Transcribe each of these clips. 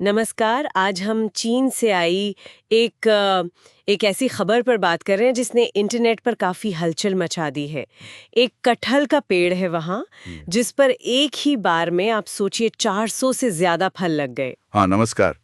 नमस्कार। आज हम चीन से आई एक ऐसी खबर पर बात कर रहे हैं जिसने इंटरनेट पर काफ़ी हलचल मचा दी है। एक कटहल का पेड़ है वहाँ, जिस पर एक ही बार में आप सोचिए 400 से ज़्यादा फल लग गए। हाँ, नमस्कार।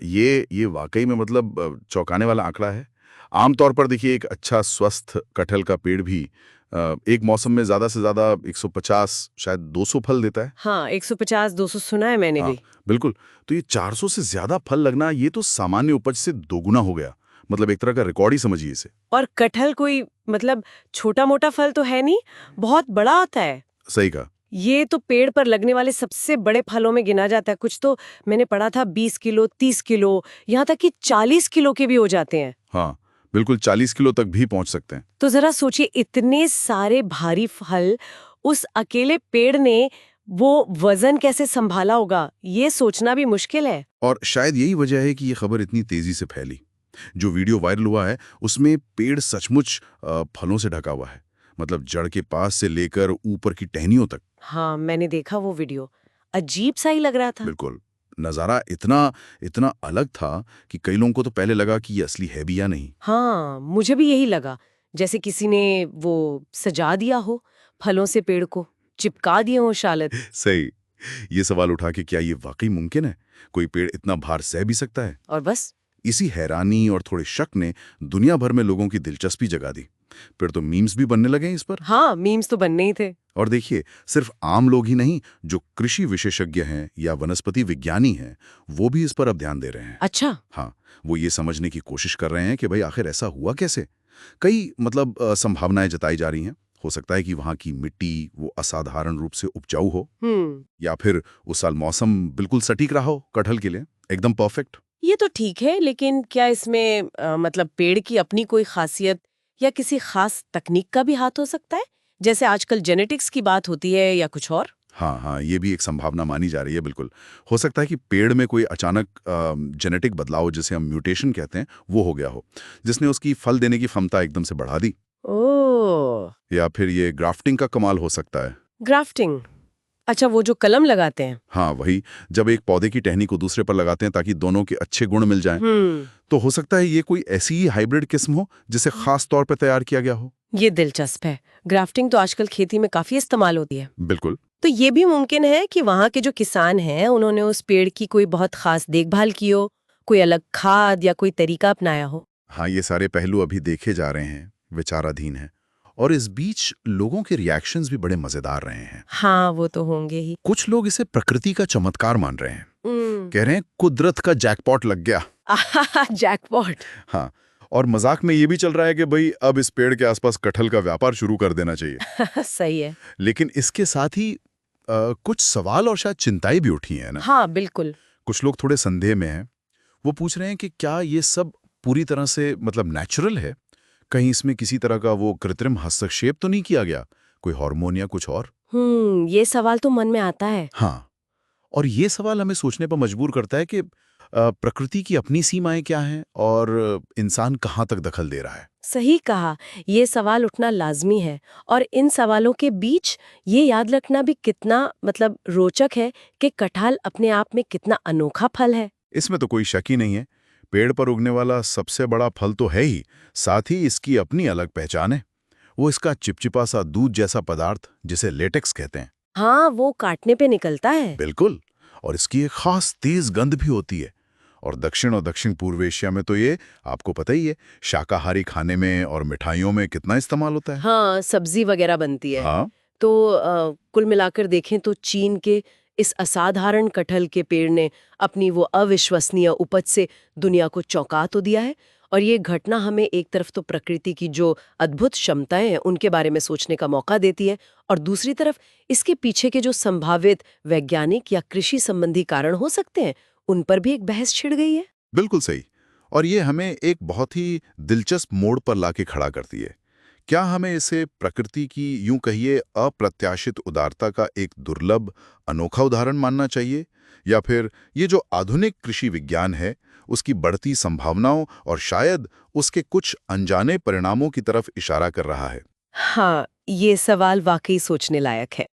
ये वाकई में मतलब चौंकाने वाला आंकड़ा है। आमतौर पर देखिए एक अच्छा स्वस्थ कटहल का पेड़ भी एक मौसम में ज़्यादा से ज़्यादा 150 शायद 200 फल देता है। हाँ, 150-200 सुना है मैंने हाँ, भी। बिल्कुल। तो ये 400 से ज़्यादा फल लगना ये तो सामान्य उपज से दोगुना हो गया। मतलब एक तरह का रिकॉर्ड ही समझिए इसे। और कटहल कोई मतलब छोटा-मोटा फल तो है नहीं, बहुत बड़ा होता है। सही कहा। ये तो पेड़ पर लगने वाले सबसे बड़े फलों में गिना जाता है। कुछ तो मैंने पढ़ा था 20 किलो, 30 किलो, यहाँ तक कि 40 किलो के भी हो जाते हैं। हाँ, बिल्कुल 40 किलो तक भी पहुँच सकते हैं। तो जरा सोचिए इतने सारे भारी फल उस अकेले पेड़ ने वो वजन कैसे संभाला होगा, ये सोचना भी मुश्किल है। और शायद यही वजह है कि ये खबर इतनी तेज़ी से फैली। जो वीडियो वायरल हुआ है, उसमें पेड़ सचमुच फलों से ढका हुआ है। मतलब जड़ के पास से लेकर ऊपर की टहनियों तक। हाँ, मैंने देखा वो वीडियो। अजीब सा ही लग रहा था। बिल्कुल। नज़ारा इतना इतना अलग था कि कई लोगों को तो पहले लगा कि ये असली है भी या नहीं। हाँ, मुझे भी यही लगा। जैसे किसी ने वो सजा दिया हो फलों से पेड़ को, चिपका दिए हो शायद। सही। ये सवाल उठा कि क्या ये वाकई मुमकिन है? कोई पेड़ इतना भार सह भी सकता है? और बस। इसी हैरानी और थोड़े शक ने दुनिया भर में लोगों की दिलचस्पी जगा दी। फिर तो मीम्स भी बनने लगे हैं इस पर। हाँ, मीम्स तो बनने ही थे। और देखिए, सिर्फ आम लोग ही नहीं, जो कृषि विशेषज्ञ हैं या वनस्पति विज्ञानी हैं, वो भी इस पर अब ध्यान दे रहे हैं। अच्छा। हाँ, वो ये समझने की कोशिश कर रहे हैं कि भाई आखिर ऐसा हुआ कैसे। कई मतलब संभावनाएं जताई जा रही हैं। हो सकता है कि वहाँ की मिट्टी वो असाधारण रूप से उपजाऊ हो, या फिर उस साल मौसम बिल्कुल सटीक रहा हो कटहल के लिए, एकदम परफेक्ट। ये तो ठीक है, लेकिन क्या इसमें मतलब पेड़ की अपनी कोई खासियत या किसी खास तकनीक का भी हाथ हो सकता है? जैसे आजकल जेनेटिक्स की बात होती है या कुछ और? हाँ हाँ, ये भी एक संभावना मानी जा रही है। बिल्कुल हो सकता है कि पेड़ में कोई अचानक जेनेटिक बदलाव, जिसे हम म्यूटेशन कहते हैं, वो हो गया हो, जिसने उसकी फल देने की क्षमता एकदम से बढ़ा दी। ओह, या फिर ये ग्राफ्टिंग का कमाल हो सकता है। ग्राफ्टिंग। अच्छा, वो जो कलम लगाते हैं। हाँ, वही। जब एक पौधे की टहनी को दूसरे पर लगाते हैं ताकि दोनों के अच्छे गुण मिल जाएं, हम्म। तो हो सकता है ये कोई ऐसी ही हाइब्रिड किस्म हो जिसे खास तौर पर तैयार किया गया हो। ये दिलचस्प है। ग्राफ्टिंग तो आजकल खेती में काफी इस्तेमाल होती है। बिल्कुल। तो ये भी मुमकिन है कि वहाँ के जो किसान हैं उन्होंने उस पेड़ की कोई बहुत खास देखभाल की हो, कोई अलग खाद या कोई तरीका अपनाया हो। हाँ, ये सारे पहलू अभी देखे जा रहे हैं, विचाराधीन हैं। और इस बीच लोगों के रिएक्शंस भी बड़े मजेदार रहे हैं। हाँ, वो तो होंगे ही। कुछ लोग इसे प्रकृति का चमत्कार मान रहे हैं। हम्म। कह रहे हैं कुदरत का जैकपॉट लग गया। जैकपॉट। हाँ, और मजाक में ये भी चल रहा है कि भाई अब इस पेड़ के आसपास कटहल का व्यापार शुरू कर देना चाहिए। सही है। लेकिन इसके साथ ही कुछ सवाल और शायद चिंताएं भी उठी हैं ना। हाँ, बिल्कुल। कुछ लोग थोड़े संदेह में हैं। वो पूछ रहे हैं कि क्या ये सब पूरी तरह से मतलब नेचुरल है? कहीं इसमें किसी तरह का वो कृत्रिम हस्तक्षेप तो नहीं किया गया, कोई हार्मोन या कुछ और? ये सवाल तो मन में आता है। हाँ, और ये सवाल हमें सोचने पर मजबूर करता है कि प्रकृति की अपनी सीमाएं क्या हैं और इंसान कहाँ तक दखल दे रहा है। सही कहा। ये सवाल उठना लाजमी है। और इन सवालों के बीच ये याद रखना भी कितना मतलब रोचक है कि कटहल अपने आप में कितना अनोखा फल है। इसमें तो कोई शक ही नहीं है। पेड़ पर उगने वाला सबसे बड़ा फल तो है ही, साथ ही इसकी अपनी अलग पहचान है। वो इसका चिपचिपा सा दूध जैसा पदार्थ, जिसे लेटेक्स कहते हैं। हाँ, वो काटने पे निकलता है। बिल्कुल। और इसकी एक खास तेज गंध भी होती है। और दक्षिण पूर्व एशिया में तो ये आपको पता ही है, शाकाहारी खाने में और मिठाइयों में कितना इस्तेमाल होता है। हाँ, सब्जी वगैरह बनती है। हाँ। तो कुल मिलाकर देखें तो चीन के इस असाधारण कटहल के पेड़ ने अपनी वो अविश्वसनीय उपज से दुनिया को चौंका तो दिया है। और ये घटना हमें एक तरफ तो प्रकृति की जो अद्भुत क्षमताएं हैं उनके बारे में सोचने का मौका देती है, और दूसरी तरफ इसके पीछे के जो संभावित वैज्ञानिक या कृषि संबंधी कारण हो सकते हैं उन पर भी एक बहस छिड़ गई है। बिल्कुल सही। और ये हमें एक बहुत ही दिलचस्प मोड़ पर लाके खड़ा करती है। क्या हमें इसे प्रकृति की यूं कहिए अप्रत्याशित उदारता का एक दुर्लभ अनोखा उदाहरण मानना चाहिए, या फिर ये जो आधुनिक कृषि विज्ञान है उसकी बढ़ती संभावनाओं और शायद उसके कुछ अनजाने परिणामों की तरफ इशारा कर रहा है? हाँ, ये सवाल वाकई सोचने लायक है।